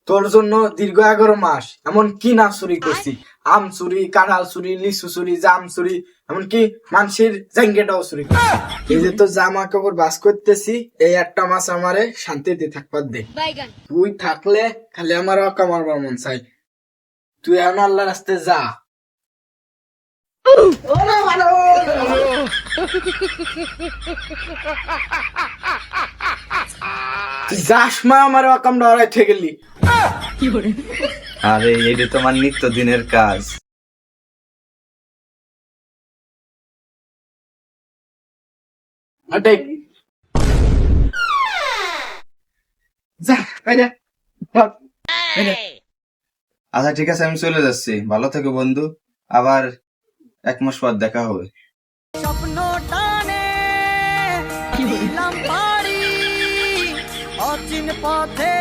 তোর জন্য দীর্ঘ 11 মাস এমন কি না চুরি করছি, আম চুরি, কাঁঠাল চুরি, লিচু চুরি, জাম চুরি, এমনকি মানুষের জাঙ্গেটাও চুরি করছি। এই যে তোর জামা কাপড় বাস করতেছি, এই একটা মাস আমারে শান্তিতে থাকবার দে। তুই থাকলে খালি আমার অকা মারবার মন চাই। তুই এখন আল্লাহ রাস্তায় যা। তুই যাস মা, আমার অকাম ডরাই থেকে গেলি। আরে এটা তোমার নিত্য দিনের কাজ। আটে যা, বাইরে ভাগ, বাইরে। আচ্ছা ঠিক আছে, আমি চলে যাচ্ছি। ভালো থেকো বন্ধু, আবার 1 মাস পর দেখা হবে। স্বপ্ন টানে দিলাম পারি অচিন পথে